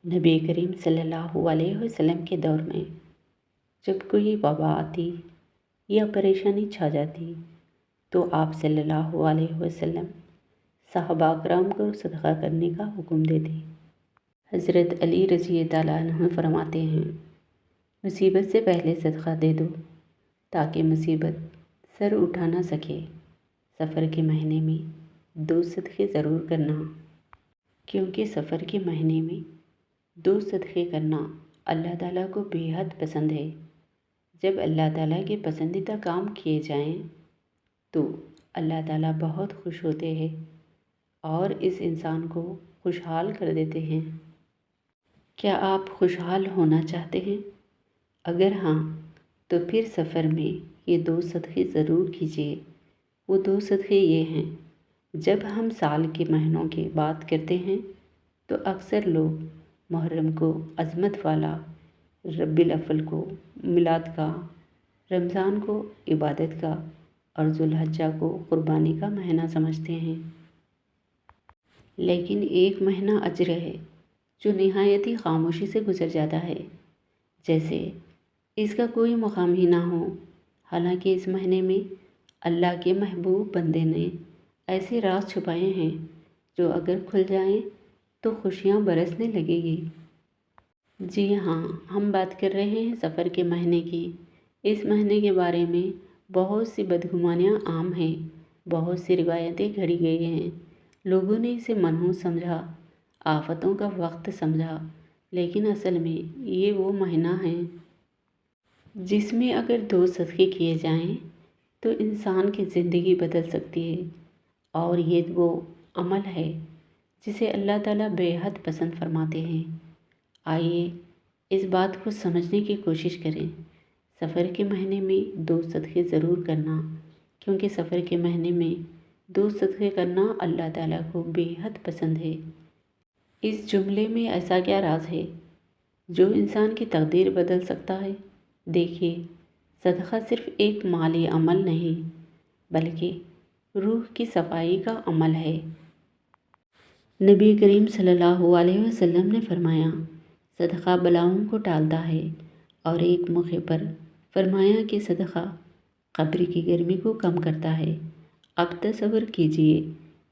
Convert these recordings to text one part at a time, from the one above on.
نبی کریم صلی اللہ علیہ وسلم کے دور میں جب کوئی وبا آتی یا پریشانی چھا جاتی تو آپ صلی اللہ علیہ وسلم صحابہ کرام کو صدقہ کرنے کا حکم دیتے۔ حضرت علی رضی اللہ عنہ فرماتے ہیں، مصیبت سے پہلے صدقہ دے دو تاکہ مصیبت سر اٹھا نہ سکے۔ سفر کے مہینے میں 2 صدقے ضرور کرنا، کیونکہ سفر کے مہینے میں 2 صدقے کرنا اللہ تعالیٰ کو بے حد پسند ہے۔ جب اللہ تعالیٰ کے پسندیدہ کام کیے جائیں تو اللہ تعالیٰ بہت خوش ہوتے ہیں اور اس انسان کو خوشحال کر دیتے ہیں۔ کیا آپ خوشحال ہونا چاہتے ہیں؟ اگر ہاں تو پھر سفر میں یہ 2 صدقے ضرور کیجیے۔ وہ 2 صدقے یہ ہیں، جب ہم سال کے مہینوں کی بات کرتے ہیں تو اکثر لوگ محرم کو عظمت والا، ربیع الاول کو میلاد کا، رمضان کو عبادت کا اور ذو الحجہ کو قربانی کا مہینہ سمجھتے ہیں۔ لیکن ایک مہینہ اجر ہے جو نہایت ہی خاموشی سے گزر جاتا ہے، جیسے اس کا کوئی مقام ہی نہ ہو۔ حالانکہ اس مہینے میں اللہ کے محبوب بندے نے ایسے راز چھپائے ہیں جو اگر کھل جائیں تو خوشیاں برسنے لگے گی۔ جی ہاں، ہم بات کر رہے ہیں سفر کے مہینے کی۔ اس مہینے کے بارے میں بہت سی بدگمانیاں عام ہیں، بہت سی روایتیں گھڑی گئی ہیں۔ لوگوں نے اسے منحوس سمجھا، آفتوں کا وقت سمجھا، لیکن اصل میں یہ وہ مہینہ ہے جس میں اگر 2 صدقے کیے جائیں تو انسان کی زندگی بدل سکتی ہے، اور یہ وہ عمل ہے جسے اللہ تعالیٰ بے حد پسند فرماتے ہیں۔ آئیے اس بات کو سمجھنے کی کوشش کریں۔ سفر کے مہینے میں 2 صدقے ضرور کرنا، کیونکہ سفر کے مہینے میں 2 صدقے کرنا اللہ تعالیٰ کو بے حد پسند ہے۔ اس جملے میں ایسا کیا راز ہے جو انسان کی تقدیر بدل سکتا ہے؟ دیکھیے، صدقہ صرف ایک مالی عمل نہیں بلکہ روح کی صفائی کا عمل ہے۔ نبی کریم صلی اللہ علیہ وسلم نے فرمایا، صدقہ بلاؤں کو ٹالتا ہے، اور ایک موقع پر فرمایا کہ صدقہ قبر کی گرمی کو کم کرتا ہے۔ اب تصور کیجئے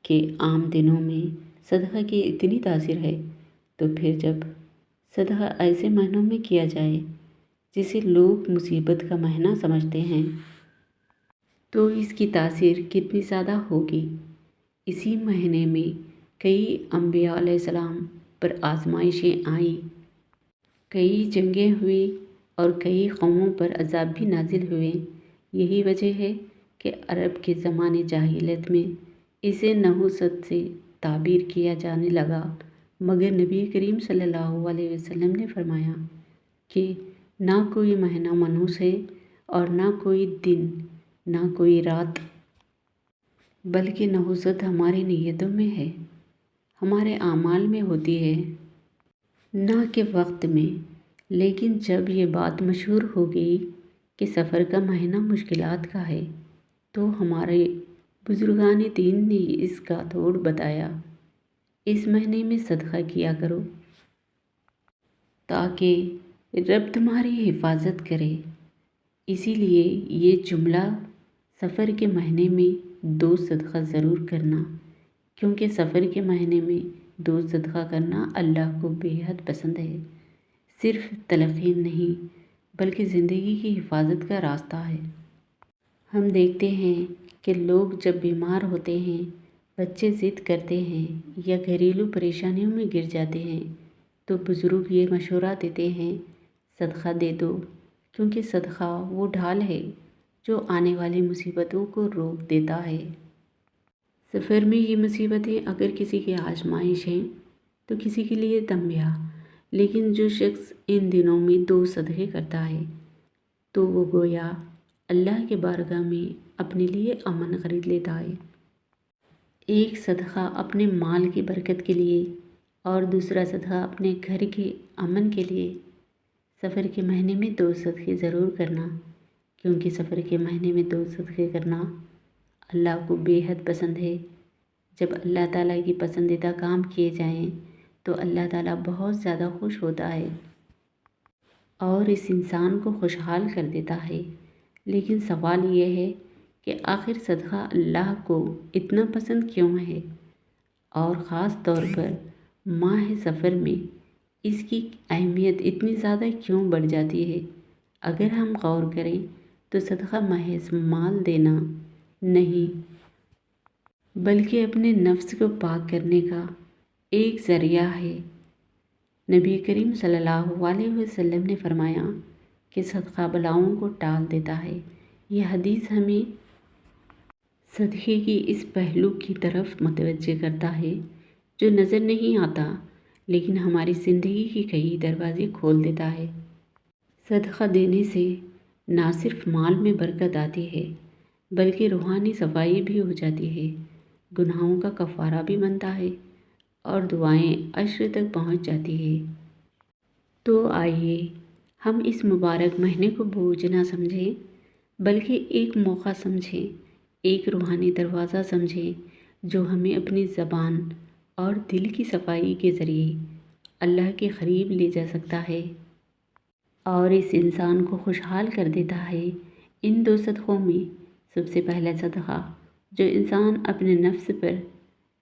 کہ عام دنوں میں صدقہ کی اتنی تاثیر ہے، تو پھر جب صدقہ ایسے مہینوں میں کیا جائے جسے لوگ مصیبت کا مہینہ سمجھتے ہیں تو اس کی تاثیر کتنی زیادہ ہوگی۔ اسی مہینے میں کئی انبیاء علیہ السلام پر آزمائشیں آئیں، کئی جنگیں ہوئی اور کئی قوموں پر عذاب بھی نازل ہوئے۔ یہی وجہ ہے کہ عرب کے زمانے جاہلیت میں اسے نحوست سے تعبیر کیا جانے لگا، مگر نبی کریم صلی اللہ علیہ وسلم نے فرمایا کہ نہ کوئی مہینہ منحوس ہے اور نہ کوئی دن، نہ کوئی رات، بلکہ نحوست ہماری نیتوں میں ہے، ہمارے اعمال میں ہوتی ہے، نہ کہ وقت میں۔ لیکن جب یہ بات مشہور ہو گئی کہ سفر کا مہینہ مشکلات کا ہے تو ہمارے بزرگان دین نے اس کا توڑ بتایا۔ اس مہینے میں صدقہ کیا کرو تاکہ رب تمہاری حفاظت کرے۔ اسی لیے یہ جملہ، سفر کے مہینے میں 2 صدقہ ضرور کرنا، کیونکہ سفر کے مہینے میں 2 صدقہ کرنا اللہ کو بے حد پسند ہے۔ صرف تلقین نہیں بلکہ زندگی کی حفاظت کا راستہ ہے۔ ہم دیکھتے ہیں کہ لوگ جب بیمار ہوتے ہیں، بچے ضد کرتے ہیں یا گھریلو پریشانیوں میں گر جاتے ہیں تو بزرگ یہ مشورہ دیتے ہیں، صدقہ دے دو، کیونکہ صدقہ وہ ڈھال ہے جو آنے والی مصیبتوں کو روک دیتا ہے۔ سفر میں یہ مصیبتیں اگر کسی کی آزمائش ہیں تو کسی کے لیے تنبیہ، لیکن جو شخص ان دنوں میں 2 صدقے کرتا ہے تو وہ گویا اللہ کے بارگاہ میں اپنے لیے امن خرید لیتا ہے۔ ایک صدقہ اپنے مال کی برکت کے لیے اور دوسرا صدقہ اپنے گھر کے امن کے لیے۔ سفر کے مہینے میں 2 صدقے ضرور کرنا، کیونکہ سفر کے مہینے میں 2 صدقے کرنا اللہ کو بے حد پسند ہے۔ جب اللہ تعالیٰ کی پسندیدہ کام کیے جائیں تو اللہ تعالیٰ بہت زیادہ خوش ہوتا ہے اور اس انسان کو خوشحال کر دیتا ہے۔ لیکن سوال یہ ہے کہ آخر صدقہ اللہ کو اتنا پسند کیوں ہے، اور خاص طور پر ماہ سفر میں اس کی اہمیت اتنی زیادہ کیوں بڑھ جاتی ہے؟ اگر ہم غور کریں تو صدقہ محض مال دینا نہیں، بلکہ اپنے نفس کو پاک کرنے کا ایک ذریعہ ہے۔ نبی کریم صلی اللہ علیہ وسلم نے فرمایا کہ صدقہ بلاؤں کو ٹال دیتا ہے۔ یہ حدیث ہمیں صدقے کی اس پہلو کی طرف متوجہ کرتا ہے جو نظر نہیں آتا لیکن ہماری زندگی کے کئی دروازے کھول دیتا ہے۔ صدقہ دینے سے نہ صرف مال میں برکت آتی ہے بلکہ روحانی صفائی بھی ہو جاتی ہے، گناہوں کا کفارہ بھی بنتا ہے اور دعائیں عرش تک پہنچ جاتی ہے۔ تو آئیے ہم اس مبارک مہینے کو بوجھ نہ سمجھیں بلکہ ایک موقع سمجھیں، ایک روحانی دروازہ سمجھیں جو ہمیں اپنی زبان اور دل کی صفائی کے ذریعے اللہ کے قریب لے جا سکتا ہے اور اس انسان کو خوشحال کر دیتا ہے۔ ان دو صدقوں میں سب سے پہلا صدقہ جو انسان اپنے نفس پر،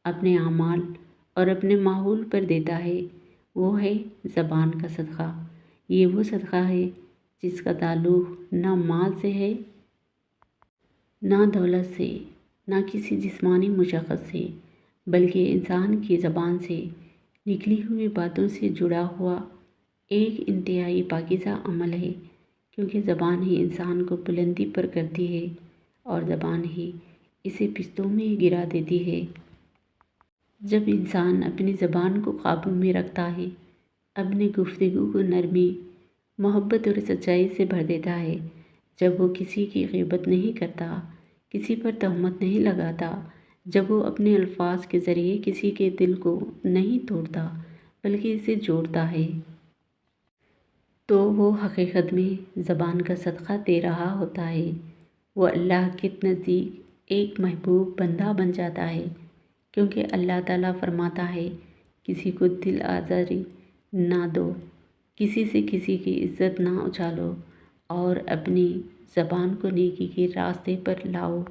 اپنے اعمال اور اپنے ماحول پر دیتا ہے وہ ہے زبان کا صدقہ۔ یہ وہ صدقہ ہے جس کا تعلق نہ مال سے ہے، نہ دولت سے، نہ کسی جسمانی مشقت سے، بلکہ انسان کی زبان سے نکلی ہوئی باتوں سے جڑا ہوا ایک انتہائی پاکیزہ عمل ہے، کیونکہ زبان ہی انسان کو بلندی پر کرتی ہے اور زبان ہی اسے پستوں میں گرا دیتی ہے۔ جب انسان اپنی زبان کو قابو میں رکھتا ہے، اپنی گفتگو کو نرمی، محبت اور سچائی سے بھر دیتا ہے، جب وہ کسی کی غیبت نہیں کرتا، کسی پر تہمت نہیں لگاتا، جب وہ اپنے الفاظ کے ذریعے کسی کے دل کو نہیں توڑتا بلکہ اسے جوڑتا ہے، تو وہ حقیقت میں زبان کا صدقہ دے رہا ہوتا ہے۔ وہ اللہ کے نزدیک ایک محبوب بندہ بن جاتا ہے، کیونکہ اللہ تعالیٰ فرماتا ہے کسی کو دل آزاری نہ دو، کسی سے کسی کی عزت نہ اچھالو اور اپنی زبان کو نیکی کے راستے پر لاؤ۔